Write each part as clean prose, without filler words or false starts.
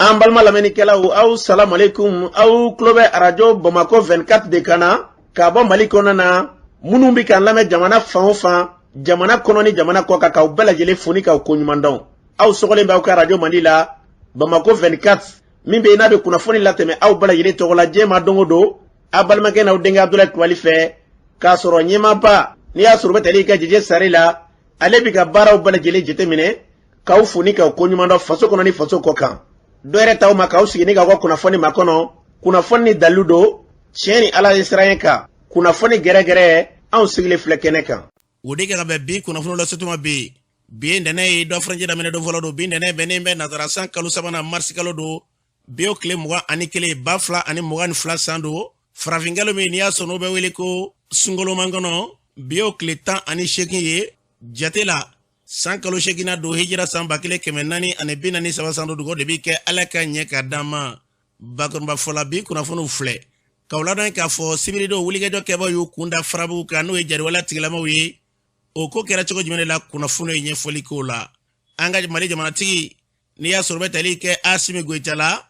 An balma lamɛnnikɛlaw aw salamu alaikum aw tulo bɛ arajo Bamako 24 de kan na ka bɔ Mali kɔnɔ na minnu bɛ k'an lamɛn jamana fan o fan jamana kɔnɔ ni jamana kɔ kan k'aw bɛɛ lajɛlen fo ni k'aw koɲuman dɔn. Aw sɔgɔlen b'aw ka arajo Mali la Bamako 24 min bɛ yen n'a bɛ kunnafoni latɛmɛ aw bɛɛ lajɛlen tɔgɔ la diɲɛ ma don o don a balimakɛ n'aw denkɛ Abdulaye Kulibali fɛ k'a sɔrɔ ɲɛmaaba n'i y'a sɔrɔ o bɛ tali kɛ Jɛjɛ Sare la ale bɛ ka baaraw bɛɛ lajɛlen jateminɛ k'aw fo ni k'aw koɲuman dɔn faso kɔnɔ ni faso kɔ kan. Dɔ yɛrɛ t'aw ma k'aw sigi ni k'aw ka kunnafoni makɔnɔ kunnafoni ni dalilu don tiɲɛ ni Ala ye siran kan kunnafoni gɛrɛgɛrɛ anw sigilen filɛ kɛnɛ kan. O de ka bɛ bi kunnafoni la setuma bi ntɛnɛ ye dɔ farancɛ daminɛ dɔ fɔlɔ don bi ntɛnɛ bɛnnen bɛ nasara san kalo sabanan marisi kalo don bi o tile 21 2022 san don farafinkalo min n'i y'a sɔrɔ n'o bɛ wele ko sunkaloman kɔnɔ bi o tile 18 ye jate la san kalo 8 don hijira san 1443 san don dugawu de bi kɛ Ala ka ɲɛ ka d'an ma bakurunba fɔla bi kunnafoniw filɛ k'aw ladɔn k'a fɔ sibiridenw wulikajɔ kɛbaaw y'u kunda farabugu kan n'o ye jariwala tigilamaw ye o ko kɛra cogo jumɛn de la kunnafoni ye ɲɛfɔli k'o la an ka Mali jamanatigi n'i y'a sɔrɔ bɛ tali kɛ Asimi Goyita la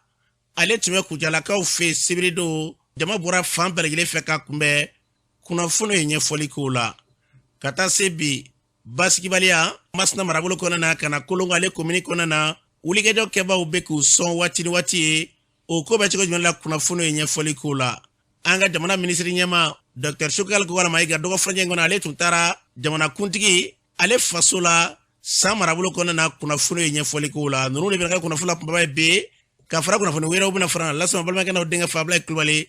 ale tun bɛ Kucalakaw fɛ sibiridenw jama bɔra fan bɛɛ lajɛlen fɛ ka kunbɛn kunnafoni ye ɲɛfɔli k'o la ka taa se bi basigibaliya Masina marabolo kɔnɔna na ka na Kolongo ale komini kɔnɔna na wulikajɔ kɛbaaw bɛ k'u sɔn waati ni waati ye o ko bɛ cogo jumɛn la kunnafoni ye ɲɛfɔli k'o la an ka jamana minisiri ɲɛma Dr. Shukal Kowal Mayiga dɔgɔ farancɛ kɔnɔ ale tun taara jamana kuntigi ale faso la san marabolo kɔnɔna na kunnafoni ye ɲɛfɔli k'o la ninnu de bɛ ka kunnafoni la kumaba ye bi ka fara kunnafoni wɛrɛw bɛna fara lasɔn balimakɛ n'aw denkɛ fa Abdulaye Kulibali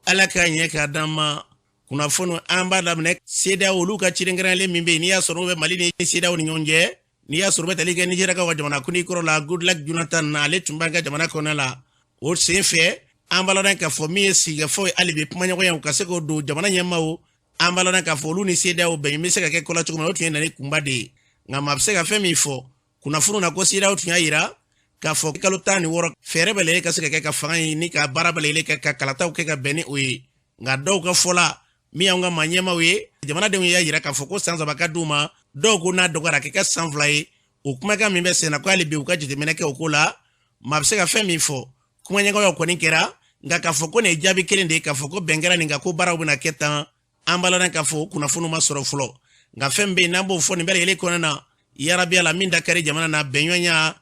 Ala ka ɲɛ ka d'an ma kunnafoni an b'a daminɛ CEDEAO olu ka cidenkɛrɛnlen min bɛ yen n'i y'a sɔrɔ o bɛ Mali ni CEDEAO ni ɲɔgɔn cɛ n'i y'a sɔrɔ o bɛ tali kɛ Nijɛrikaw ka jamana kuntigi kɔrɔ la Goodluck Jonathan na ale tun b'an ka jamana kɔnɔna la o sen fɛ an b'a ladɔn k'a fɔ min ye sigikafɔ ye hali bi kumaɲɔgɔnya ka se k'o don jamana ɲɛmaaw an b'a ladɔn k'a fɔ olu ni CEDEAO bɛn bɛ se ka kɛ ko la cogo min na o tun ye nani kunba de ye nka maa bɛ se ka fɛn min fɔ kunnafoni na ko CEDEAO tun y'a jira k'a fɔ kalo 16 fɛɛrɛ bɛ lajɛlen ka se ka kɛ ka fanga ɲini ka baara bɛ lajɛlen kɛ ka kalataw kɛ ka bɛn ni o ye nka dɔw ka fɔ la min y'an ka maa ɲɛmaaw ye jamanadenw y'a jira k'a fɔ ko san 3 ka d'u ma dɔw ko n'a dɔgɔyara kɛ 2 ye o kumakan min bɛ sen na ko hali bi u ka jateminɛ kɛ o ko la maa bɛ se ka fɛn min fɔ kumaɲɔgɔnyaw kɔni kɛra nka k'a fɔ ko nin ye jaabi kelen de ye k'a fɔ ko bɛn kɛra nin kan ko baaraw bɛna kɛ tan an b'a ladɔn k'a fɔ kunnafoni ma sɔrɔ fɔlɔ nka fɛn bɛ yen n'an b'o fɔ nin bɛɛ lajɛlen kɔnɔna na yarabi Ala min dakari jamana na bɛnɲɔgɔnya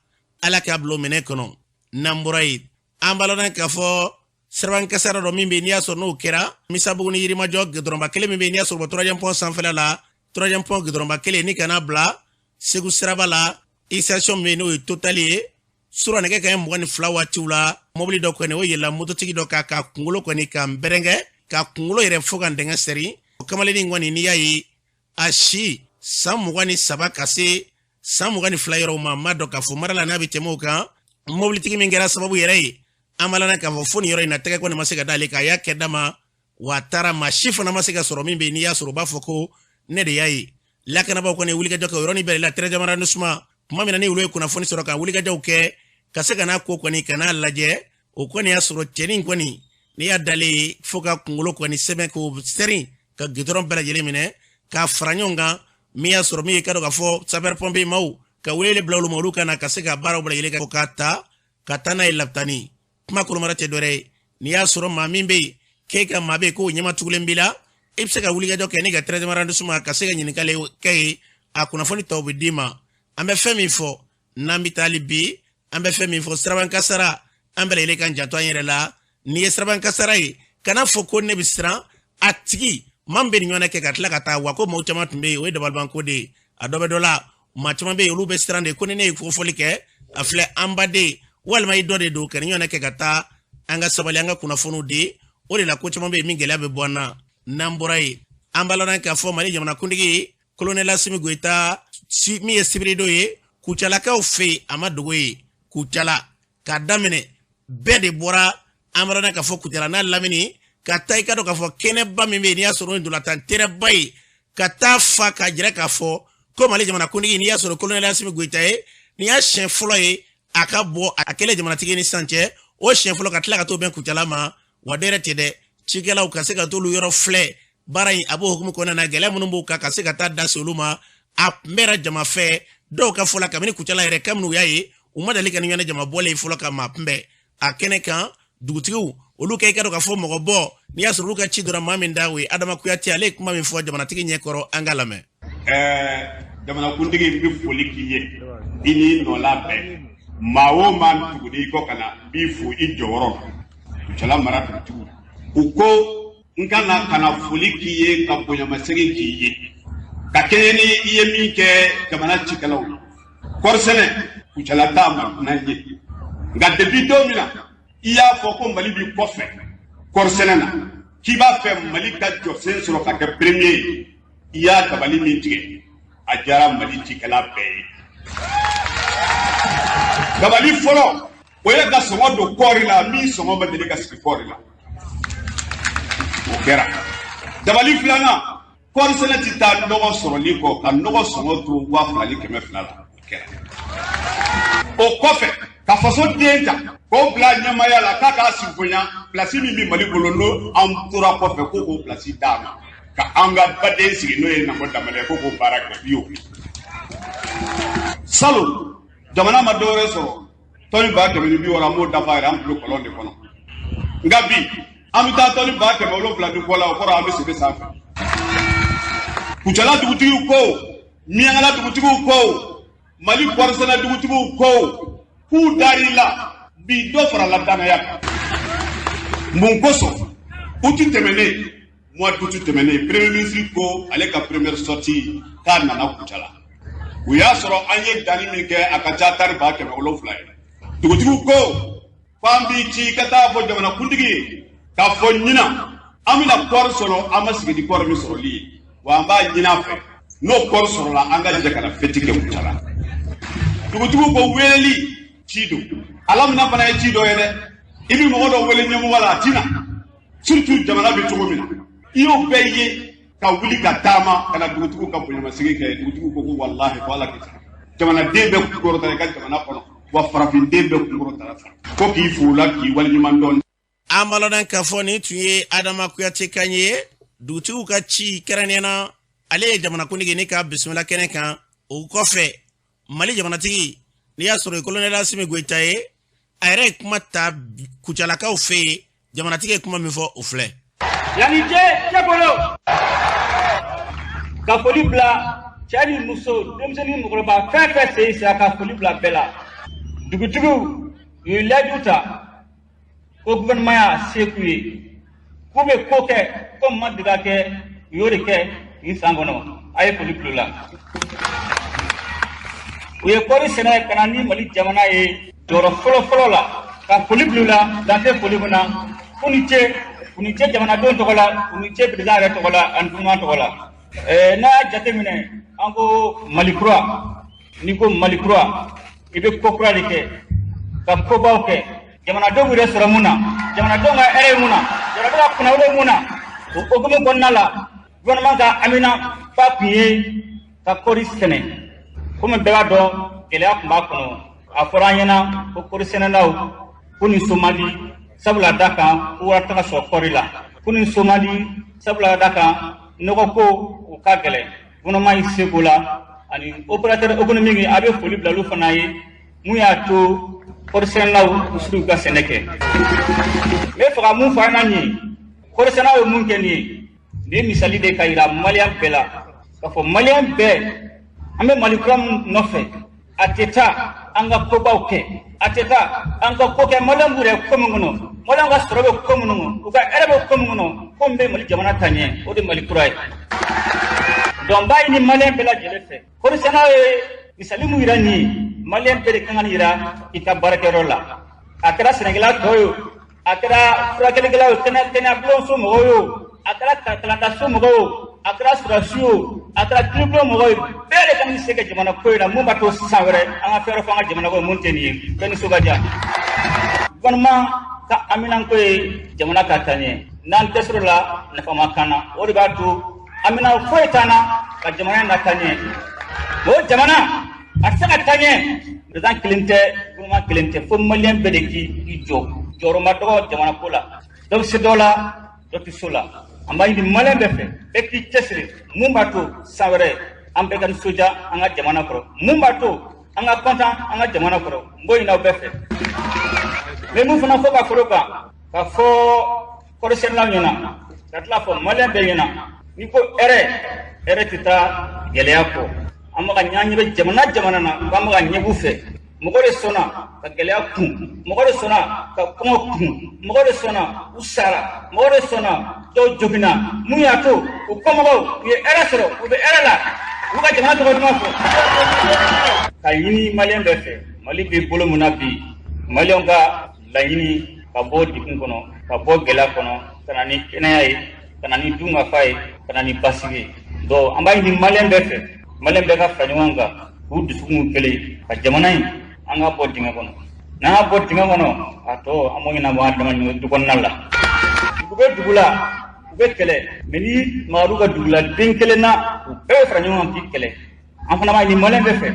Ala k'a bila o minɛ kɔnɔ n'an bɔra yen an b'a ladɔn k'a fɔ siraban kasara dɔ min bɛ yen n'i y'a sɔrɔ n'o kɛra Misabugu ni Yirimajɔ gudɔrɔnba kelen min bɛ yen n'i y'a sɔrɔ 3e pont sanfɛla la 3e pont gudɔrɔnba kelen ni kana bila Segu siraba la station min n'o ye Total ye sura nɛgɛ kanɲɛ 22 waatiw la mobili dɔ kɔni o yɛlɛla mototigi dɔ ka kunkolo kɔni ka bɛrɛnkɛ ka kunkolo yɛrɛ fo ka dɛngɛ sɛri o kamalenin kɔni n'i y'a ye a si san 23 ka se san 22 yɔrɔw ma dɔn k'a fɔ mara la n'a bɛ tɛmɛ o kan mobilitigi min kɛra sababu yɛrɛ ye an b'a ladɔn k'a fɔ fo nin yɔrɔ in na tɛgɛ kɔni ma se ka d'ale kan a y'a kɛ dama wa a taara maa si fana ma se ka sɔrɔ min bɛ yen n'i y'a sɔrɔ u b'a fɔ ko ne de y'a ye lakanabaaw kɔni wulikajɔ kɛ o yɔrɔnin bɛɛ la Tere Jamana Nusuma tuma min na ni olu ye kunnafoni sɔrɔ ka wulikajɔw kɛ ka se ka n'a ko kɔni ka n'a lajɛ o kɔni y'a sɔrɔ cɛnin kɔni n'i y'a dalen fo ka kunkolo kɔni sɛbɛn k'o sɛrin ka gidɔrɔn bɛɛ lajɛlen minɛ k'a fara ɲɔgɔn kan min y'a sɔrɔ min ye ka dɔn k'a fɔ sapeur pompier maaw ka weleli bila olu ma olu kana ka se ka baaraw bɛɛ lajɛlen kɛ ka taa n'a ye lapitani kuma kolomara tɛ dɔ wɛrɛ ye n'i y'a sɔrɔ maa min bɛ yen k'e ka maa bɛ yen k'o ɲɛmatugulen b'i la i bɛ se ka wulikajɔ kɛ ni ka Tere Jamana Nusuma ka se ka ɲininkali kɛ ye a kunnafoni tɔw bɛ d'i ma an bɛ fɛn min fɔ n'an bɛ taali bi an bɛ fɛn min fɔ siraban kasara an bɛɛ lajɛlen kan janto an yɛrɛ la n'i ye siraban kasara ye kana fɔ ko ne bɛ siran a tigi man bɛ nin ɲɔgɔn kɛ ka tila ka taa wa ko maaw caman tun bɛ yen o ye dabalibanko de ye a dɔ bɛ dɔ la maa caman bɛ yen olu bɛ siran de ko ni ne ye kofɔli kɛ a filɛ an baden walima i dɔ de don ka nin ɲɔgɔn kɛ ka taa an ka sabali an ka kunnafoniw di o de la ko caman bɛ yen min gɛlɛya bɛ bɔ an na n'an bɔra yen an b'a ladɔn k'a fɔ Mali jamanakuntigi Colonel Asimi Goyita min ye sibirido ye Kucalakaw fɛ yen a ma dogo ye Kucala k'a daminɛ bɛɛ de bɔra an b'a ladɔn k'a fɔ Kucala n'a lamini ka taa i ka dɔn k'a fɔ kɛnɛba min bɛ yen n'i y'a sɔrɔ o ndolantan tɛrɛba ye ka taa fa ka jira k'a fɔ ko Mali jamanakuntigi n'i y'a sɔrɔ Colonel Asimi Goyita ye nin y'a siɲɛ fɔlɔ ye a ka bɔ a kɛlen jamanatigi ni sisan cɛ o siɲɛ fɔlɔ ka tila ka t'o bɛn Kucala ma wa dɛ yɛrɛ tɛ dɛ cikɛlaw ka se ka t'olu yɔrɔ filɛ baara in a b'o hukumu kɔnɔna na gɛlɛya minnu b'u kan ka se ka taa da se olu ma a mɛra jama fɛ dɔw ka fɔ la kabini Kucala yɛrɛ kabini u y'a ye u ma deli ka ni ɲɔgɔn jama bɔlen fɔlɔ ka maa kunbɛn a kɛnɛ kan dugutigiw olu kɛ i ka dɔn ka fɔ mɔgɔ bɔ n'i y'a sɔrɔ olu ka ci dɔrɔn maa min da o ye Adama Kuyate ale ye kuma min fɔ jamanatigi ɲɛkɔrɔ an ka lamɛn. Jamanakuntigi bɛ foli k'i ye i n'i nɔla bɛɛ maa o maa tuguni i kɔ ka na n b'i fo i jɔyɔrɔ la Kucala mara dugutigiw u ko n kana kana foli k'i ye ka bonyamasegin k'i ye ka kɛɲɛ ni i ye min kɛ jamana cikɛlaw ye kɔɔri sɛnɛ Kucala t'a ma ye nka depuis don min na i y'a fɔ ko Mali b'i kɔfɛ kɔɔri sɛnɛ na k'i b'a fɛ Mali ka jɔ sen sɔrɔ ka kɛ premier ye i y'a dabali min tigɛ a diyara Mali cikɛla bɛɛ ye dabali fɔlɔ o ye ka sɔngɔ don kɔɔri la min sɔngɔ ma deli ka sigi kɔɔri la o kɛra dabali filanan kɔɔri sɛnɛ ti taa nɔgɔ sɔrɔli kɔ ka nɔgɔ sɔngɔ to 2,200 la o kɛra o kɔfɛ ka faso den ta k'o bila ɲɛmaya la k'a k'a sigi bonya place min bɛ Mali bolo n'o an tora kɔfɛ ko k'o place d'a ma ka an ka baden sigi n'o ye Namo Danbɛlɛ ko k'o baara kɛ bi y'o salon jamana ma dɔwɛrɛ sɔrɔ tɔni 160 an b'o dafa yɛrɛ an tulo kɔlɔn de kɔnɔ nka bi an bɛ taa tɔni 700 ni kɔ la o kɔrɔ an bɛ sigi sanfɛ Kucala dugutigiw ko Miɲankala dugutigiw ko Mali kɔɔri sɛnɛ dugutigiw ko k'u dar'i la bi dɔ farala danaya kan mun kosɔn août tɛmɛnen mois d'août tɛmɛnen premier ministre ko ale ka première sortie k'a nana Kucala u y'a sɔrɔ an ye danni min kɛ a ka ca tari 700 ye dugutigiw ko k'an b'i ci ka taa fɔ jamanakuntigi ye k'a fɔ ɲina an bɛna kɔɔri sɔrɔ an ma sigi ni kɔɔri min sɔrɔli ye wa an b'a ɲini a fɛ n'o kɔɔri sɔrɔla an ka jɛ ka na fêti kɛ Kucala dugutigiw ko weleli ci don ala mina fana ye ci dɔ ye dɛ i bɛ mɔgɔ dɔ wele ɲɛmɔgɔ la a tina surtout jamana bɛ cogo min na i y'o bɛɛ ye ka wuli ka taama ka na dugutigiw ka bonyamasegin kɛ dugutigiw ko walahi ko ala k'i jamanaden bɛ kunkɔrɔta i ka jamana kɔnɔ wa farafinden bɛ kunkɔrɔta ko k'i fo la k'i waliɲuman dɔn. An balodan k'a fɔ nin tun ye Adama Kuyate kan ye dugutigiw ka ci kɛrɛnkɛrɛnna ale ye jamanakuntigi ni ka bisimila kɛnɛ kan o kɔfɛ Mali jamanatigi n'i y'a sɔrɔ colonel Asimi Goita ye a yɛrɛ ye kuma ta Kucalakaw fɛ yen jamanatigi ye kuma min fɔ o filɛ. Yani cɛ bolo ka foli bila cɛ ni muso denmisɛnnin mɔgɔkɔrɔba fɛn fɛn sen sira ka foli bila bɛɛ la dugutigiw u ye layidu ta ko gouvernement y'a se k'u ye k'u bɛ ko kɛ ko ma deli ka kɛ u y'o de kɛ nin san kɔnɔ a ye foli bila o la u ye kɔɔri sɛnɛ ka na ni Mali jamana ye jɔyɔrɔ fɔlɔ la ka foli bila u la dan tɛ foli min na u ni ce jamanadenw tɔgɔ la u ni ce président yɛrɛ tɔgɔ la ani gouvernement tɔgɔ la n'a y'a jateminɛ an ko Mali kura n'i ko Mali kura i bɛ ko kura de kɛ ka kobaw kɛ jamanadenw yɛrɛ sɔrɔ mun na jamanadenw ka hɛrɛ ye mun na jamanadenw ka kunnawolo ye mun na o hukumu kɔnɔna la gouvernement ka amina ba tun ye ka kɔɔri sɛnɛ komi bɛɛ b'a dɔn gɛlɛya tun b'a kɔnɔ a fɔra an ɲɛna ko kɔɔri sɛnɛlaw ko nin so man di sabula da kan ko wari taga sɔrɔ kɔɔri la ko nin so man di sabula da kan nɔgɔ ko o ka gɛlɛn gouvernement y'i seko la ani opérateur économique a bɛ foli bila olu fana ye mun y'a to kɔɔri sɛnɛlaw u sigi u ka sɛnɛ kɛ n bɛ fɛ ka mun fɔ an na nin ye kɔɔri sɛnɛlaw ye mun kɛ nin ye nin ye misali de ka yira maliyɛn bɛɛ la k'a fɔ maliyɛn bɛɛ an bɛ Mali kura min nɔfɛ a tɛ taa an ka kobaw kɛ a tɛ taa an ka ko kɛ maliyɛn b'u yɛrɛ ko min kɔnɔ maliyɛn ka sɔrɔ bɛ ko minnu kɔnɔ u ka hɛrɛ bɛ ko min kɔnɔ ko min bɛ Mali jamana ta ɲɛ o de Mali kura ye donc n b'a ɲini maliyɛn bɛɛ lajɛlen fɛ kɔɔri sɛnɛlaw ye misali mun yira nin ye maliyɛn bɛɛ de kan ka nin yira i ka baarakɛyɔrɔ la a kɛra sɛnɛkɛla tɔ ye a kɛra furakɛlikɛlaw ye kɛnɛyabulon so mɔgɔw ye a kɛra kalanta so mɔgɔw ye a kɛra sɔrɔdasiw ye a kɛra kiribulon mɔgɔw ye bɛɛ de kan k'i se ka jamana ko in na mun b'a to sisan wɛrɛ an ka fɛn wɛrɛ fɔ an ka jamana ko mun tɛ nin ye bɛɛ ni so ka diya gouvernement ka aminako ye jamana ka taa ɲɛ n'an dɛsɛr'o la nafa ma kan na o de b'a to amina foyi t'an na ka jamana na taa ɲɛ o jamana a tɛ se ka taa ɲɛ président kelen tɛ gouvernement kelen tɛ fo maliyɛn bɛɛ de k'i jɔ jɔyɔrɔ ma dɔgɔ jamana ko la dɔ bɛ se dɔ la dɔ tɛ so la an b'a ɲini maliyɛn bɛɛ fɛ bɛɛ k'i cɛsiri mun b'a to san wɛrɛ an bɛɛ ka nisɔndiya an ka jamana kɔrɔ mun b'a to an ka kontaan an ka jamana kɔrɔ n b'o ɲini aw bɛɛ fɛ n bɛ mun fana fɔ ka foro kan ka fɔ kɔrɔsɛnɛlaw ɲɛna ka tila fɔ maliyɛn bɛɛ ɲɛna n'i ko hɛrɛ tɛ taa gɛlɛya kɔ an bɛ ka ɲaɲɛ bɛ jamana na k'an bɛ ka ɲɛb'u fɛ mɔgɔ de sɔnna ka gɛlɛya kun mɔgɔ de sɔnna ka kɔngɔ kun mɔgɔ de sɔnna u sara mɔgɔ de sɔnna dɔw joginna mun y'a to u kɔmɔgɔw u ye hɛrɛ sɔrɔ u bɛ hɛrɛ la u ka jamana tɔgɔ duman fɔ ka ɲini maliyɛn bɛɛ fɛ mali bɛ bolo mun na bi maliyɛnw ka laɲini ka bɔ degun kɔnɔ ka bɔ gɛlɛya kɔnɔ ka na ni kɛnɛya ye ka na ni dunkafa ye ka na ni basigi ye donc an b'a ɲini maliyɛn bɛɛ fɛ maliyɛn bɛɛ ka fara ɲɔgɔn kan k'u dusukun kelen ka jamana in an ka bɔ dingɛ kɔnɔ n'an y'a bɔ dingɛ kɔnɔ a tɔ an m'o ɲɛnabɔ an dama du kɔnɔna la u bɛ dugu la u bɛ kɛlɛ mɛ ni magadu ka dugu la den kelen na u bɛɛ bɛ fara ɲɔgɔn kan k'i kɛlɛ an fana b'a ɲini maliyɛn bɛɛ fɛ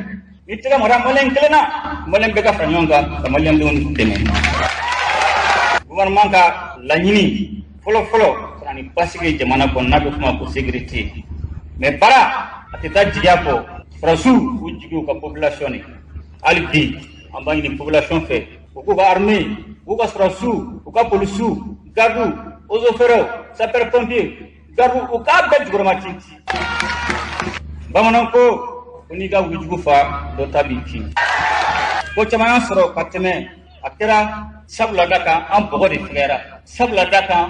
ni tɛgɛ mara maliyɛn kelen na maliyɛn bɛɛ ka fara ɲɔgɔn kan ka maliyɛn denw dɛmɛ gouvernement ka laɲini fɔlɔ ka na ni basigi jamana kɔnɔ n'a bɛ f'o ma ko sécurité mais baara a tɛ taa jigiya kɔ sɔrɔsiw u jigiw ka population ni hali bi an b'a ɲini population fɛ u k'u ka armée u ka sɔrɔsiw u ka polisiw gardiw eaux et forêts sapeurs pompiers gardiw u k'a bɛɛ jukɔrɔma ci bamananw ko n'i ka wujugu fa dɔ ta b'i kin ko caman y'a sɔrɔ ka tɛmɛ a kɛra sabula da kan an bɔgɔ de tigɛra sabula da kan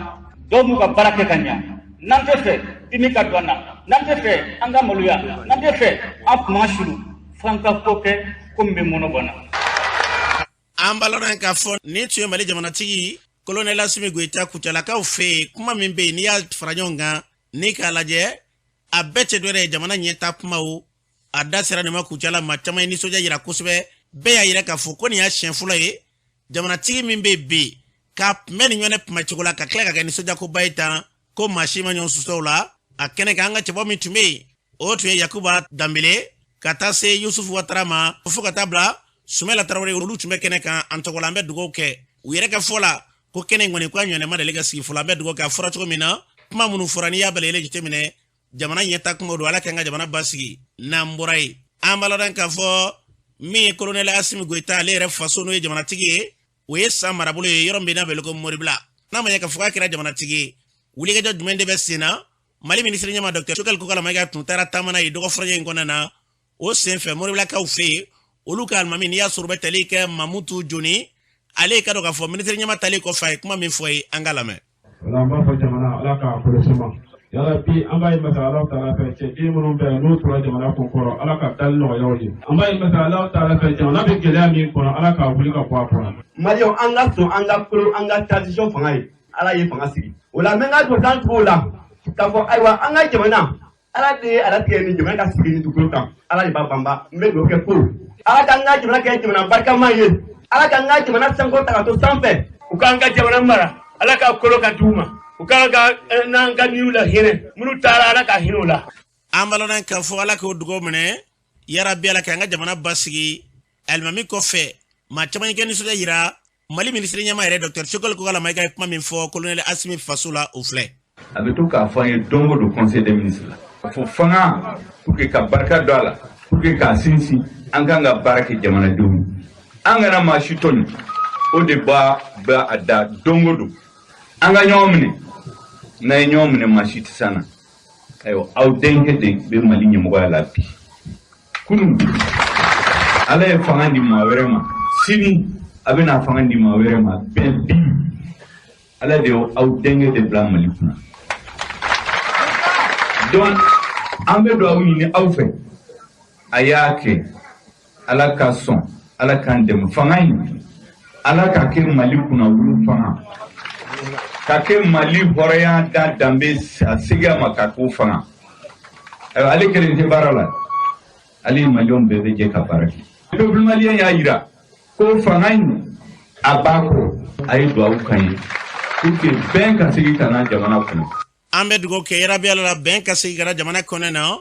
dɔw m'u ka baara kɛ ka ɲa n'an tɛ fɛ dimi ka don an na n'an tɛ fɛ an ka maloya n'an tɛ fɛ an kuma suru f'an ka ko kɛ ko min bɛ mɔnɔ bɔ n na. an balɔrɔ k'a fɔ nin tun ye mali jamanatigi kolonɛli asimi goyita kucalakaw fɛ yen kuma min bɛ yen n'i y'a fara ɲɔgɔn kan n'i k'a lajɛ a bɛɛ tɛ dɔ ye jamana ɲɛta kumaw a da sera nin ma kucala maa caman ye nisɔndiya yira kosɛbɛ bɛɛ y'a yira k'a fɔ ko nin y'a siɲɛ fɔlɔ ye jamanatigi min bɛ bi ka kunbɛn nin ɲɔgɔnna kuma cogo la ka tila ka kɛ nisɔndiyako ye tan ko maa si ma ɲɔgɔn susɔw la a kɛnɛ kan an ka cɛbɔ min tun bɛ yen o tun ye yakuba danbele ka taa se yusufu watara ma fo ka taa bila sumala tarawele olu tun bɛ kɛnɛ kan an tɔgɔ la an bɛ dugawu kɛ u yɛrɛ ka fɔ la ko kɛnɛ in kɔni ko a ɲɔgɔnna ma deli ka sigi fɔlɔ an bɛ dugawu kɛ a fɔra cogo min na kuma minnu fɔra n'i y'a bɛɛ lajɛlen jateminɛ jamana ɲɛta kuma don ala k'an ka jamana basigi n'an bɔra yen an b'a lɔn k'a fɔ min ye kolonɛli asimi goyita ale yɛrɛ faso n'o ye jamanatigi ye o ye san marabolo ye yɔrɔ min n'a bɛ ko moribila n'a ma ɲɛ k'a fɔ k'a kɛra jamanatigi ye wulikajɔ jumɛn de bɛ sen na mali minisiri ɲɛma dɔkitɛr sokɛli kokalamayika tun taara taamana ye dɔgɔfɔrɔɲɛ in kɔnɔna na o sen fɛ moribilakaw fɛ yen olu ka alimami n'i y'a sɔrɔ bɛ tali kɛ mamutu joni ale ka dɔn k'a fɔ minisiri ɲɛma tali kɔfɛ a ye kuma min fɔ ye an ka lamɛn. wala an b'a fɔ jamana ala k'a kɔlɔsi ma yala bi an b'a ye masa ala taala fɛ cɛ den minnu bɛ n'u tora jamana kun kɔrɔ ala ka dali nɔgɔyaw ye an b'a ye masa ala taala fɛ jamana bɛ gɛlɛya min kɔnɔ ala k'a wuli ka bɔ a kɔnɔ. maliyɛnw an ka sɔn an ka kolo an ka tradition fanga ye ala ye fanga sigi o la n bɛ n ka don dan tugu la k'a fɔ ayiwa an ka jamana ala de ye ala tigɛ ni jamana ka sigi ni dugukolo kan ala de b'a banba n bɛ dugawu kɛ ko ala k'an ka jamana kɛ jamana barikama ye ala k'an ka jamana sanko ta ka to sanfɛ u k'an ka jamana mara ala ka kolo ka d'u ma u k'an ka n'an ka niw la hinɛ minnu taara ala ka hinɛ o la. an balɔnna k'a fɔ ala k'o dugawu minɛ yarabi ala k'an ka jamana basigi alimami kɔfɛ maa caman ye kɛ nisɔndiya yira mali minisiri ɲɛma yɛrɛ dɔkitɛr sokɛli kokalamayika ye kuma min fɔ kolonɛli asimi faso la o filɛ. a bɛ to k'a fɔ an ye don o don conseil des ministres la fo fanga pour que ka barika don a la pour que k'a sinsin an kan ka baara kɛ jamanadenw an kana maa si tɔɲɔ o de b'a a da don o don an ka ɲɔgɔn minɛ n'a ye ɲɔgɔn minɛ maa si tɛ s'an na ayiwa aw denkɛ de bɛ mali ɲɛmɔgɔya la bi kunun ala ye fanga di maa wɛrɛ ma sini a bɛna fanga di maa wɛrɛ ma bɛn bi ala de y'aw denkɛ de bila mali kunna donc an bɛ dugawu ɲini aw fɛ a y'a kɛ ala ka sɔn ala k'an dɛmɛ fanga in ala ka kɛ mali kunna wulu fanga ka kɛ mali hɔrɔnya da danbe a segiya ma ka k'o fanga ayiwa ale kelen tɛ baara la ale maliyɛnw bɛɛ bɛ jɛ ka baara kɛ peuple malien y'a yira ko fanga in a b'a kɔrɔ a ye dugawu k'an ye pour que bɛn ka segin ka na jamana kɔnɔ. an bɛ dugawu kɛ yarabi ala la bɛn ka segin ka na jamana kɔnɔ na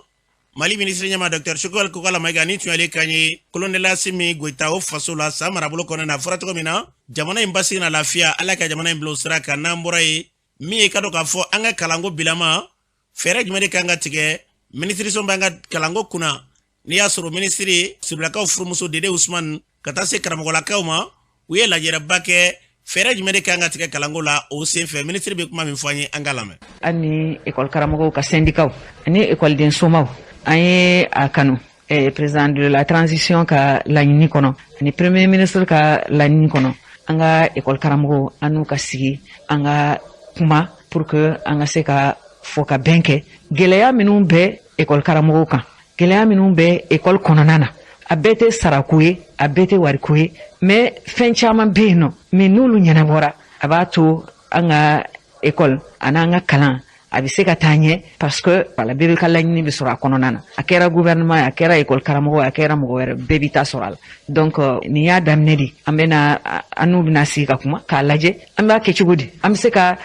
mali minisiri ɲɛma dɔkitɛr sokɛli kokalamayika ni tun y'ale kan ye kolonɛli asimi goyita o faso la san marabolo kɔnɔ na a fɔra cogo min na jamana in basigi na lafiya ala ka jamana in bila o sira kan n'an bɔra ye min ye ka dɔn k'a fɔ an ka kalanko bilama fɛɛrɛ jumɛn de kan ka tigɛ minisiriso b'an ka kalanko kunna ni y'a sɔrɔ ministre sirulakaw furumuso Dede Usman ka taa se karamɔgɔlakaw ma u ye lajɛrɛba kɛ fɛɛrɛ jumɛn de kan ka tigɛ kalanko la o senfɛ ministre bɛ kuma min fɔ an ye an ka lamɛn. Ani école karamɔgɔw ka syndicat ani école den somaw an ye a kanu président de la transition ka laɲini kɔnɔ ani premier ministre ka laɲini kɔnɔ an ka école karamɔgɔw an n'u ka sigi an ka kuma pour que an ka se ka fɔ ka bɛn kɛ gɛlɛya minnu bɛ école karamɔgɔw kan gɛlɛya minnu bɛ école kɔnɔna na a bɛɛ tɛ sarako ye a bɛɛ tɛ wariko ye mais fɛn caman bɛ yen nɔ mais n'olu ɲɛnabɔra a b'a to an ka école ani an ka kalan a bɛ se ka taa ɲɛ parce que wala bɛɛ bɛ ka laɲini bɛ sɔrɔ a kɔnɔna na a kɛra gouvernement a kɛra école karamɔgɔ a kɛra mɔgɔ wɛrɛ bɛɛ bɛ taa sɔrɔ a la donc nin y'a daminɛ de an n'u bɛna sigi ka kuma k'a lajɛ an b'a kɛ cogo di an bɛ se ka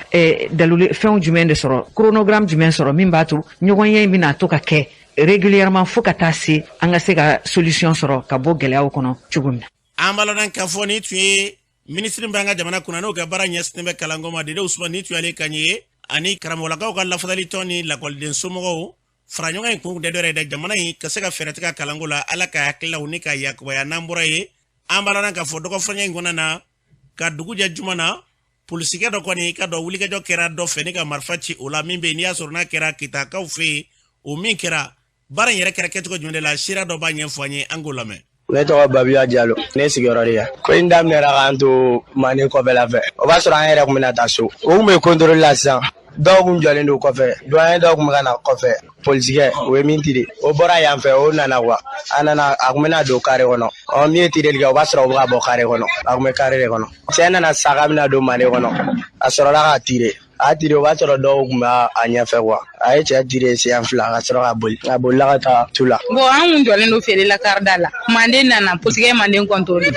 dalili fɛnw jumɛn de sɔrɔ chronogramme jumɛn sɔrɔ min b'a to ɲɔgɔnye in bɛna to ka kɛ régulièrement fo ka taa se an ka se ka solution sɔrɔ ka bɔ gɛlɛyaw kɔnɔ cogo min na. An baladan k'a fɔ ni tun ye ministre b'an ka jamana kunna n'o ka baara ɲɛsinnen bɛ kalanko ma Dede Usman ni tun y'ale kan ye ani karamɔgɔlakaw ka lafasali tɔn ni lakɔliden somɔgɔw fara ɲɔgɔn in kun de dɔ yɛrɛ dɛ jamana in ka se ka fɛɛrɛ tigɛ kalanko la ala ka hakililaw ni ka yakubaya n'an bɔra ye an baladan k'a fɔ dɔgɔfɔnya in kɔnɔna na ka dugu jɛ juma na polisikɛ dɔ kɔni ka dɔ wulikɛjɔ kɛra dɔ fɛ ni ka marifa ci o la min bɛ yen n'i y'a sɔrɔ n'a kɛra kitakaw fɛ yen o min kɛra baara in yɛrɛ kɛra kɛcogo jumɛn de la sira dɔ b'a ɲɛfɔ an ye an k'o lamɛn. Ne tɔgɔ Babiya Jalo ne sigiyɔrɔ de yan ko in daminɛra k'an to Manden kɔfɛla fɛ o b'a sɔrɔ an yɛrɛ tun bɛna taa so o tun bɛ contrôle la sisan dɔw kun jɔlen don kɔfɛ doyen dɔw tun bɛ ka na kɔfɛ polisikɛ o ye min tiri o bɔra yan fɛ o nana quoi a nana a tun bɛna don carré kɔnɔ min ye tireli kɛ o b'a sɔrɔ o bɛ ka bɔ carré kɔnɔ a tun bɛ carré de kɔnɔ cɛ nana saga bɛna don Manden kɔnɔ a sɔrɔla ka tire a tire o b'a sɔrɔ dɔw tun b'a ɲɛfɛ quoi a ye cɛ tire siɲɛ 2 ka sɔrɔ ka boli a bolila ka taa tu la. Bon an kun jɔlen don feere la karida la Manden nana polisikɛ Manden contrôle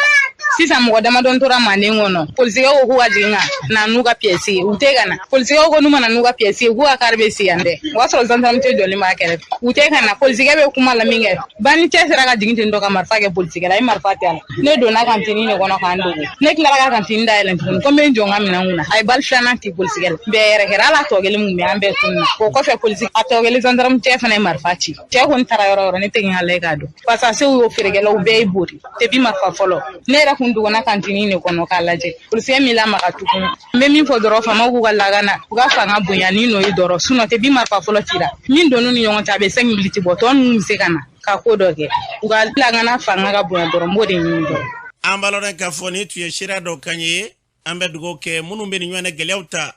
sisan mɔgɔ damadɔ tora Manden kɔnɔ polisikɛw ko k'u ka jigin ka na n'u ka pièce ye u tɛ ka na polisikɛw ko n'u mana n'u ka pièce ye k'u ka carte bɛ si yan dɛ o y'a sɔrɔ gendarme jɔlen b'a kɛrɛfɛ u tɛ ka na polisikɛ bɛ kuma la min kɛ bani cɛ sera ka jigin ten tɔ ka marifa kɛ polisikɛ la ye marifa tɛ a la ne donna kantini de kɔnɔ k'an dogo ne tilara ka kantini dayɛlɛ tuguni ko n bɛ n jɔ n ka minɛn kunna a ye bali filanan ci polisikɛ la bɛɛ yɛrɛ kɛra hali a tɔ kelen mun bɛ an bɛɛ tununa o kɔfɛ polisi a tɔ kelen gendarme cɛ fana ye marifa ci cɛ kɔni taara yɔrɔ yɔrɔ ne tɛ n halɛ k'a dɔn parce que sew y'o feerekɛlaw bɛɛ ye bori depuis marifa fɔlɔ ne yɛrɛ kun duguna kantini de kɔnɔ k'a lajɛ polisikɛ min lamaga tugun n bɛ min fɔ dɔrɔn faamaw k'u ka lakana u ka fanga bonya ni n'o ye dɔrɔn sinon depuis marifa fɔlɔ cira min donn'u ni ɲɔgɔn cɛ a bɛ 5 minutes bɔ tɔ ninnu bɛ se ka na ka ko dɔ kɛ u ka lakana fanga ka bonya dɔrɔn n b'o de ɲini dɔrɔn. An baladan k'a fɔ ni tun ye sira dɔ kan ye an bɛ dugawu kɛ minnu bɛ nin ɲɔgɔnna gɛlɛyaw ta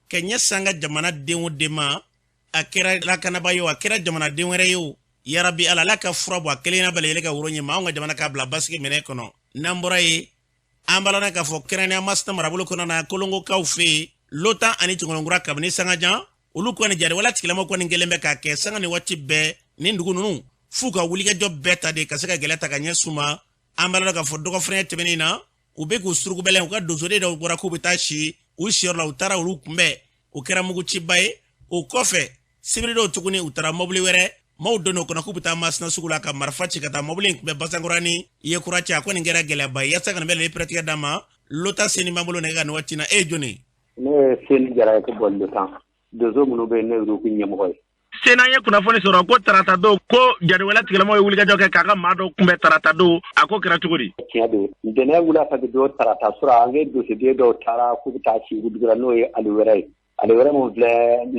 ka ɲɛsin an ka jamanadenw de ma a kɛra lakanaba ye o a kɛra jamanaden wɛrɛ ye o yarabi ala ka fura bɔ a kelen na bɛlɛyɛlɛ ka woro ɲɛ ma anw ka jamana k'a bila basigi minɛ kɔnɔ n'an bɔra ye an baladan k'a fɔ kɛrɛnkɛrɛnnenya Masina marabolo kɔnɔ na kolongokaw fɛ yen Lotan ani Tungolongura kabini sangajan olu kɔni jariwala tigilamaw kɔni kɛlen bɛ k'a kɛ sanga ni waati bɛɛ nin dugu ninnu f'u ka wulikajɔ bɛɛ ta de ka se ka gɛlɛya ta ka ɲɛ suma an baladan k'a fɔ dɔgɔfɛrɛnya tɛmɛnen na u bɛ k'u surugubɛlɛn u ka donsoden dɔw bɔra k'u bɛ taa si u siyɔrɔ la u taara olu kunbɛn o kɛra muguciba ye o kɔfɛ sibiri dɔw tuguni u taara mobili wɛrɛ maaw donn'o kɔnɔ k'u bɛ taa Masina sugu la ka marifa ci ka taa mobili in kunbɛn Basankɔrɔ ni Yekura cɛ a kɔni kɛra gɛlɛyaba ye yaasa ka nin bɛ lajɛ pɛrɛtigɛ d'a ma Lotan Seni b'an bolo nɛgɛ ka nin waati in na e ye jɔnni ye. Ne ye Seni Jara ye ka bɔ Lotan donso minnu bɛ yen ne y'olu ɲɛmɔgɔ ye. Seni an ye kunnafoni sɔrɔ ko tarata don ko jariwala tigilamaw ye wulikajɔ kɛ k'a ka maa dɔw kunbɛn tarata don a ko kɛra cogo di. Tiɲɛ don ntɛnɛn wula fɛ don tarata sɔrɔ an ye donsiden dɔw taara k'u bɛ taa si Wudugula n'o ye Ali wɛrɛ ye Ali wɛrɛ min filɛ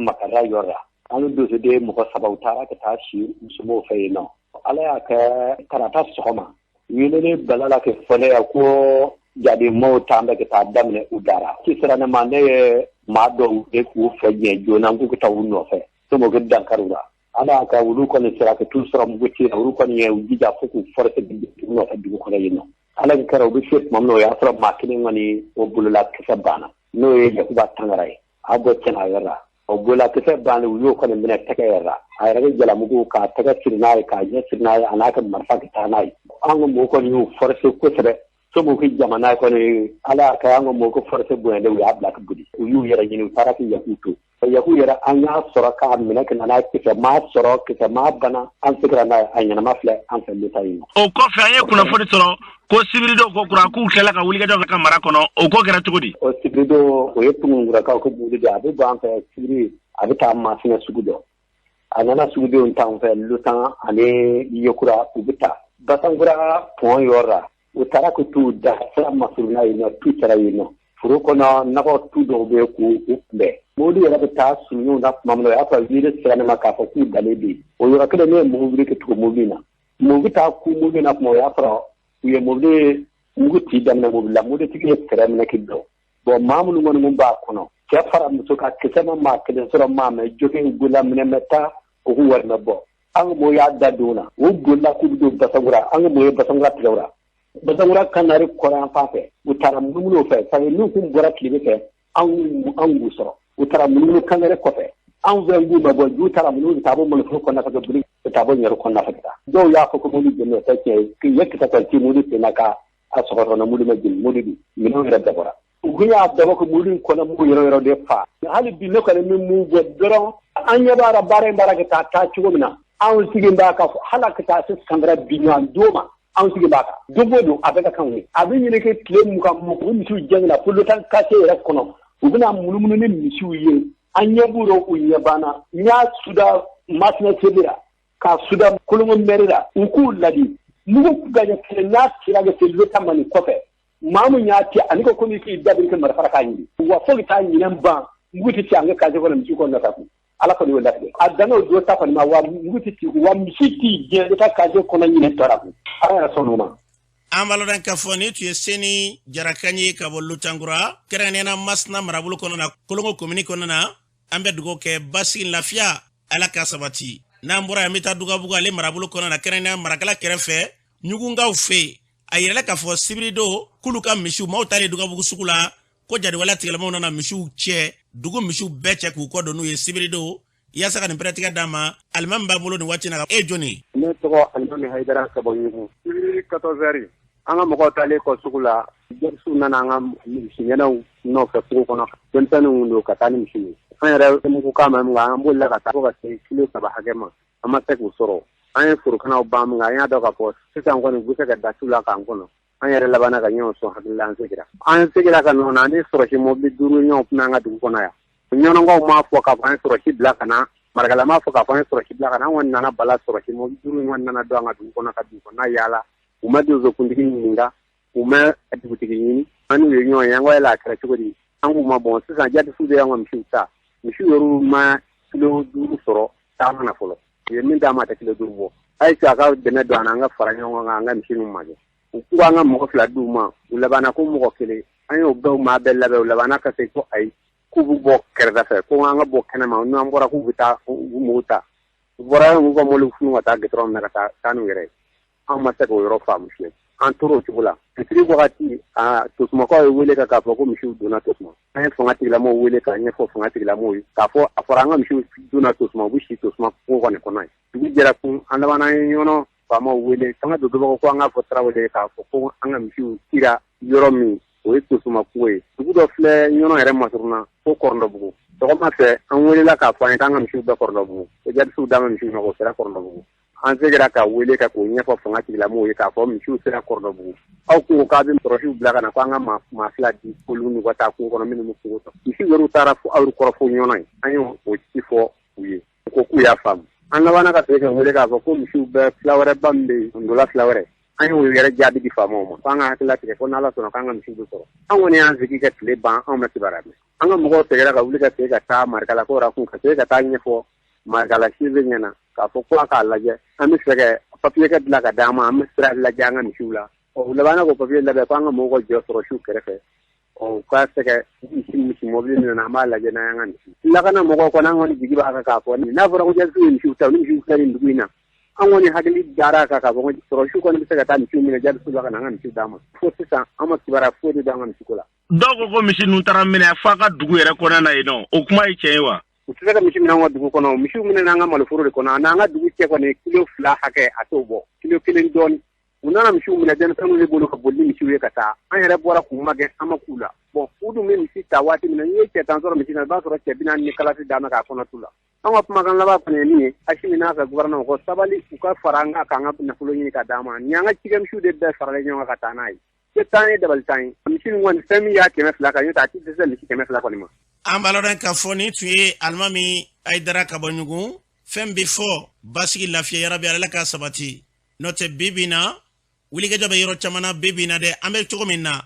Makara yɔrɔ la an ye donsiden mɔgɔ 3 taara ka taa si musomanw fɛ yen nɔ ala y'a kɛ tarata sɔgɔma weleli balala kɛ fɔlɛ ya ko jaabimaw t'an bɛ ka taa daminɛ u dara sisan ne ma ne ye maa dɔw de k'u fɛ ɲɛ joona k'u ka taa u nɔfɛ somo kɛ dankari la ala y'a kɛ olu kɔni sera ka t'u sɔrɔ mugu ci la olu kɔni ye u jija fo k'u forcer u nɔfɛ dugu kɔnɔ yen nɔ ala min kɛra u bɛ se tuma min na o y'a sɔrɔ maa kelen kɔni o bolola kisɛ banna n'o ye Yakuba Tangara ye a bɔ cɛna yɔrɔ la o bolola kisɛ banna u y'o kɔni minɛ tɛgɛ yɛrɛ la a yɛrɛ bɛ jalamugu k'a tɛgɛ siri n'a ye k'a ɲɛ siri n'a ye a n'a ka marifa ka taa n'a ye an ka mɔgɔw kɔni y'u forcer kosɛbɛ somo kɛ jamana kɔni ala y'a kɛ an ka mɔgɔw ko forcer bonyalen u y'a bila ka boli u y'u yɛrɛ ɲini u taara k'i Yaku to Yaku yɛrɛ an y'a sɔrɔ k'a minɛ ka na n'a ye kisɛ maa sɔrɔ kisɛ maa bana an seginna n'a ye a ɲɛnama filɛ an fɛ Lotan yen. O kɔfɛ an ye kunnafoni sɔrɔ ko sibiri dɔw ko kura k'u kɛla ka wulikajɔ ka mara kɔnɔ o ko kɛra cogo di. O sibiri dɔw o ye Tungolongurakaw ka boli de a bɛ bɔ an fɛ sibiri a bɛ taa Masina sugu dɔ anana sugudenw t'an fɛ lutan ani yekura u bɛ taa basangura pɔn yɔrɔ u taara ko t'u da sira masuruna yen nɔ tu taara yen nɔ foro kɔnɔ nɔgɔ tu dɔw bɛ k'u kunbɛn mobili yɛrɛ bɛ taa sunuɲɛw na tuma min na o y'a sɔrɔ yiri siranne ma k'a fɔ k'u dalen bɛ yen o yɔrɔ kelen ne ye mugu wuli ka tugu mobili na mugu taa ku mobili na tuma o y'a sɔrɔ u ye mobili mugu ci daminɛ mobili la mobilitigi ye fɛɛrɛ minɛ k'i dɔn bon maa minnu kɔni mun b'a kɔnɔ cɛ fara muso ka kisɛ ma maa kelen sɔrɔ maa mɛ jogi bolila minɛ taa o k'u wari mɛ bɔ an ka mɔgɔw y'a da don na o bolila k'u bɛ don basangura an ka mɔgɔw ye basangura tigɛ o la basangura kanari kɔrɔyan fan fɛ u taara munumunu fɛ sabu n'u kun bɔra tile fɛ an b'u sɔrɔ u taara munumunu kanari kɔfɛ an fɛ b'u ma bɔ ju taara munumunu ka taa bɔ maloforo kɔnɔna fɛ ka boli ka taa bɔ ɲɛru kɔnɔna fɛ ka taa dɔw y'a fɔ ko mobili jɛnɛ o tɛ tiɲɛ ye k'i ye kisɛ kɔni ci mobili sen na ka a sɔgɔsɔgɔ mobili ma jeni mobili minɛnw yɛrɛ dabɔra u kun y'a dabɔ ko mobili kɔnɔ mugu yɔrɔ de fa hali bi ne kɔni min mun bɔ dɔrɔn an ɲɛ b'a la baara in baara kɛ k'a taa cogo min na anw sigi b'a kan hali ka taa se sangara biɲɔgɔn don ma anw sigi b'a kan don o don a bɛ ka kan ye a bɛ ɲini kɛ tile mugan o misiw jɛngɛ la polotan kase yɛrɛ kɔnɔ u bɛna munumunu ni misiw ye an ɲɛ b'u rɔ u ɲɛ banna n y'a suda masinɛ sebi la k'a suda kolongo mɛri la u k'u ladi mugu gaɲɛ kelen n'a sira kɛ se lota mani kɔfɛ maa min y'a ti ani ko komi k'i dabiri kɛ marifa k'a ɲini wa fo ka taa ɲinɛn ban mugu ti ci an ka kase kɔnɔ misi kɔnɔ ta kun ala kɔni y'o latigɛ a dan n'o don ta kɔni ma wa mugu ti ci wa misi t'i diɲɛ ka kase kɔnɔ ɲinɛn tɔra kun ala yɛrɛ sɔn o ma. an b'a lɔn k'a fɔ ni tun ye seni jarakanɲe ka bɔ lutangura kɛrɛnkɛrɛnnena masina marabolo kɔnɔ na kolongo komini kɔnɔ na an bɛ dugawu kɛ basigi lafiya ala ka sabati n'an bɔra yan n bɛ taa dugabugu ale marabolo kɔnɔ na kɛrɛnkɛrɛnnenya marakala kɛrɛfɛ ɲugunkaw fɛ a yirala k'a fɔ sibirido k'olu ka misiw maaw taalen dugabugu sugu la ko jadiwala tigɛlamaw nana misiw cɛ dugu misiw bɛɛ cɛ k'u kɔ don n'u ye sibirido yaasa ka nin pɛrɛtigɛ d'a ma alimami b'a bolo nin waati na e jɔnni. ne tɔgɔ Andoni Hayidara ka bɔ Ɲugun sibiri 14h an ka mɔgɔw taalen kɔ sugu la jɛrisiw nana an ka misiɲɛnaw nɔfɛ sugu kɔnɔ denmisɛnninw don ka taa ni misi ye an yɛrɛ mugu k'a ma min kan an bolila ka taa fo ka se kilo 3 hakɛ ma an ma se k'u sɔrɔ an ye forokanaw ban min an y'a dɔn k'a fɔ sisan kɔni u bɛ se ka da su la k'an kɔnɔ an yɛrɛ labanna ka ɲɔgɔn sɔn hakilila an segira ka nɔnɔ an ye sɔrɔsi mobili 5 ɲɔgɔn tun an ka dugu kɔnɔ yan ɲɔnɔnkaw m'a fɔ k'a fɔ an ye sɔrɔsi bila ka na marakala m'a fɔ k'a fɔ an ye sɔrɔsi bila ka na an kɔni nana bala sɔrɔsi mobili 5 ɲɔgɔn nana don an ka dugu kɔnɔ ka dugu kɔnɔ yaala u ma donsokuntigi ɲininka u ma dugutigi ɲini an n'u ye ɲɔgɔn ye an ko yala a kɛra cogo di an k'u ma bɔn sisan jatisiw de y'an ka misiw ta misiw yɛrɛw ma kilo 5 sɔrɔ taama na fɔlɔ u ye min d'a ma tɛ kilo 5 bɔ a' ye a ka dɛmɛ don an na an ka fara ɲɔgɔn kan an ka misi ninnu majɛ u k'u an ka mɔgɔ 2 d'u ma u labanna ko mɔgɔ 1 an y'o bɛɛ maa bɛɛ labɛn u labanna ka se ko ayi k'u b'u bɔ kɛrɛda fɛ ko an ka bɔ kɛnɛma n'an bɔra k'u bɛ taa u mugu ta u bɔra y'u ka mɔbili funu ka taa gitɔrɔn minɛ ka taa n'u yɛrɛ ye an ma se k'o yɔrɔ faamu fiyewu an tora o cogo la fitiri wagati tosumakaw ye wele k'a fɔ ko misiw donna tosuma an ye fanga tigilamɔgɔw wele k'a ɲɛfɔ fanga tigilamɔgɔw ye k'a fɔ a fɔra an ka misiw donna tosuma u bɛ si tosuma kungo kɔni kɔnɔ ye dugu jɛra kun an labanna an ye ɲɔnɔ faamaw wele fanga dɔgɔbagaw ko an k'a fɔ tarawele k'a fɔ ko an ka misiw sira yɔrɔ min o ye tosuma kungo ye dugu dɔ filɛ ɲɔnɔ yɛrɛ masuruna ko kɔrɔndɔbugu sɔgɔma fɛ an welela k'a fɔ an ye k'an ka misiw bɛɛ kɔrɔndɔbugu o jadisiw d'an ka misiw nɔgɔ o sera kɔrɔndɔbugu an segira ka wele ka k'o ɲɛfɔ fanga tigilamɔgɔw ye k'a fɔ misiw sera kɔrɔndɔbugu aw kun ko k'a bɛ sɔrɔsiw bila ka na ko an ka maa 2 di k'olu n'u ka taa kungo kɔnɔ minnu bɛ kungo sɔrɔ misiw yɛrɛw taara fo aw kɔrɔ fo ɲɔnɔ ye an y'o ci fɔ u ye u ko k'u y'a faamu an labanna ka segin ka wele k'a fɔ ko misiw bɛɛ fila wɛrɛba min bɛ yen ndola fila wɛrɛ an y'o yɛrɛ jaabi di faamaw ma fo an ka hakilila tigɛ ko n'ala sɔnna k'an ka misiw bɛ sɔrɔ an kɔni y'an sigi ka tile ban anw ma kibara mɛn an ka mɔgɔw segira ka wuli ka segin ka taa marikala ko rakun ka segin ka taa ɲɛfɔ marikala sive ɲɛna k'a fɔ ko a k'a lajɛ an bɛ fɛ kɛ papiye kɛ dilan ka d'an ma an bɛ sira lajɛ an ka misiw la u labanna k'o papiye labɛn ko an ka mɔgɔw ka jɔ sɔrɔsiw kɛrɛfɛ k'a se kɛ misi mɔbili min na an b'a lajɛ n'an y'an ka misi lakana mɔgɔw kɔni an kɔni jigi b'a kan k'a fɔ n'a fɔra ko jadisiw ye misiw ta ni misiw filɛ nin dugu in na an kɔni hakili dara kan k'a fɔ ko sɔrɔsiw kɔni bɛ se ka taa misiw minɛ jadisiw la ka na an ka misiw d'a ma fo sisan an ma kibaruya foyi de d'an ka misiko la. dɔw ko ko misi ninnu taara minɛ f'a ka dugu yɛrɛ kɔnɔna na yen nɔ o kuma ye tiɲɛ ye wa. u tɛ se ka misi minɛ an ka dugu kɔnɔ misiw minɛ n'an ka maloforo de kɔnɔ n'an ka dugu cɛ kɔni kilo 2 hakɛ a t'o bɔ kilo 1 dɔɔni u nana misiw minɛ denmisɛnninw de bolo ka boli ni misiw ye ka taa an yɛrɛ bɔra k'u magɛn an ma k'u la bon u dun bɛ misi ta waati min na n'i ye cɛ tan sɔrɔ misi na i b'a sɔrɔ cɛ 40 ni kalasi d'a ma k'a kɔnɔ t'u la an ka kumakan laban fana ye min ye Asimi n'a ka gouvernement ko sabali u ka fara an kan k'an ka nafolo ɲini ka d'an ma ni an ka cikɛ misiw de bɛɛ faralen ɲɔgɔn kan ka taa n'a ye se tan ye dabali tan ye misi nin kɔni fɛn min y'a 200 kan n'o tɛ a tɛ se misi 200 kɔni ma. an b'a lɔn k'a fɔ nin tun ye alimami Hayidara ka bɔ Ɲugun fɛn bɛ fɔ basigi lafiya yarabi ala ka sabati n'o tɛ bibi na wulikajɔ bɛ yɔrɔ caman na bibi na dɛ an bɛ cogo min na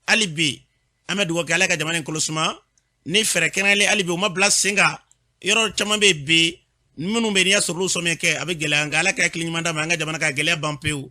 hali bi an bɛ dugawu kɛ ala ka jamana in kɔlɔsuma ni fɛɛrɛ kɛnɛyalen hali bi u ma bila sen kan yɔrɔ caman bɛ bi minnu bɛ n'i y'a sɔrɔ olu sɔmiyɛ kɛ a bɛ gɛlɛya nka ala ka hakili ɲuman d'a ma an ka jamana ka gɛlɛya ban pewu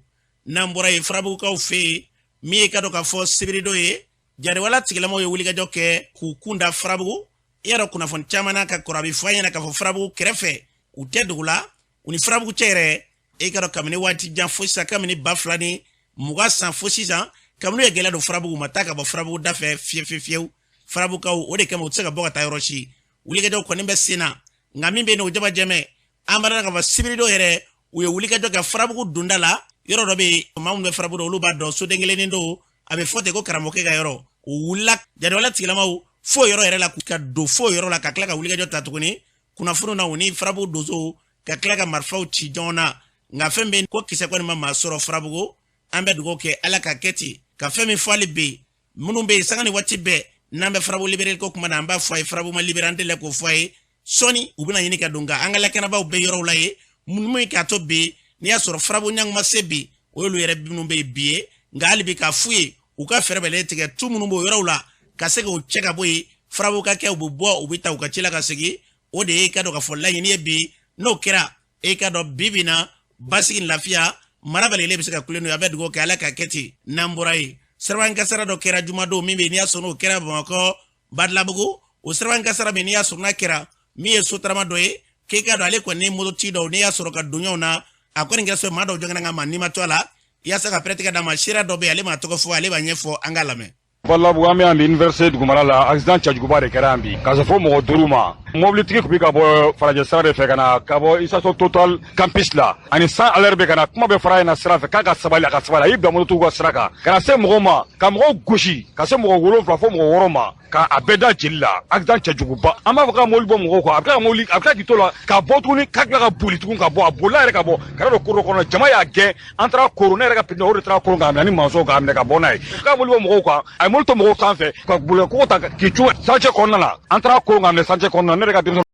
n'an bɔra yen farabugukaw fɛ yen min ye ka dɔn k'a fɔ sibirido ye jariwala tigilamɔgɔw ye wulikajɔ kɛ k'u kun da farabugu i y'a dɔn kunnafoni caman na ka kɔrɔ a bɛ fɔ an ɲɛna k'a fɔ farabugu kɛrɛfɛ u tɛ dugu la u ni farabugu cɛ yɛrɛ i ka dɔn kabini waati jan fo sisan kabini 2020 san fo sisan kabini ye gɛlɛya don farabugu ma taa ka bɔ farabugu da fɛ fiyewu farabugukaw o de kama u tɛ se ka bɔ ka taa yɔrɔ si wulikajɔ kɔni bɛ sen na nka min bɛ yen o jabajɛmɛ an b'a dɔn k'a fɔ sibirido yɛrɛ u ye wulikajɔ kɛ farabugu donda la yɔrɔ dɔ bɛ yen maa minnu bɛ farabugu dɔn olu b'a dɔn soden kelennin don a bɛ fɔ ten ko karamɔgɔkɛ ka yɔrɔ u wulila jadawala tigilamaw fo yɔrɔ yɛrɛ la ka don fo yɔrɔ la ka tila ka wulikajɔ ta tuguni kunnafoni na u ni farabugu donso ka tila ka marifaw ci ɲɔgɔn na nka fɛn bɛ ko kisɛ kɔni ma maa sɔrɔ farabugu an bɛ dugawu kɛ ala ka kɛ ten ka fɛn min fɔ hali bi minnu bɛ yen sanga ni waati bɛɛ n'an bɛ farabugu libéré ko kuma na an b'a fɔ a ye farabugu ma libéré an tɛ lɛ k'o fɔ a ye sɔni u bɛna ɲini ka don nka an ka lakanabaw bɛ yɔrɔw la ye mun k'a to bi n'i y'a sɔrɔ farabugu ɲanguma se bi o y'olu yɛrɛ minnu bɛ yen bi ye nka hali bi k'a f'u ye u ka fɛɛrɛ bɛlɛ tigɛ tu minnu b'o yɔrɔw la ka se k'o cɛ ka bɔ yen farabugu ka kɛ u bɛ bɔ u bɛ taa u ka ci la ka segin o de ye ka dɔn ka fɔ laɲini ye bi n'o kɛra e ka dɔn bi na basigi lafiya mara bɛlɛlen bɛ se ka kulen n'o ye a bɛ dugawu kɛ ala ka kɛ ten n'an bɔra yen siraban kasara dɔ kɛra jumadon min bɛ yen n'i y'a sɔrɔ n'o kɛra bamakɔ badilabugu o siraban kasara bɛ n'i y'a sɔrɔ n'a kɛra min ye sotarama dɔ ye k'e ka dɔn ale kɔni ni mototigi dɔw n'i y'a sɔrɔ ka don ɲɔgɔn na a kɔni kɛra sɔrɔ maa dɔw jɔngɛnna ka ma n'i ma to a la yaasa ka pɛrɛtigɛ d'a ma sira dɔ bɛ yen ale m'a tɔgɔ fɔ ale b'a ɲɛfɔ an k'a lamɛn. Balabu an bɛ yan bi université dugumana la accident cɛjuguba de kɛra yan bi ka se fo mɔgɔ 5 ma mobilitigi tun bɛ ka bɔ farajɛ sira de fɛ ka na ka bɔ station Total campus la ani san à l'heure bɛ ka na kuma bɛ fara yen na sira fɛ k'a ka sabali a ka sabali a y'i bila mototigiw ka sira kan ka na se mɔgɔw ma ka mɔgɔw gosi ka se mɔgɔ 7 fo mɔgɔ 6 ma ka a bɛɛ da jeli la accident cɛjuguba an b'a fɔ ka mobili bɔ mɔgɔw kan a bɛ tila ka mobili a bɛ tila k'i to la ka bɔ tuguni ka tila ka boli tugun ka bɔ a bolila yɛrɛ ka bɔ ka don koro kɔnɔ jama y'a gɛn an taara koro ne yɛrɛ ka président o de taara koro k'a minɛ ni mansaw k'a minɛ ka bɔ n'a ye ka mobili bɔ mɔgɔw kan a ye mobili to mɔgɔw sanfɛ ka bolikogo ta k'i cun santier kɔnɔna la an taara koro k'a minɛ santier kɔnɔna ne yɛrɛ ka denmisɛnninw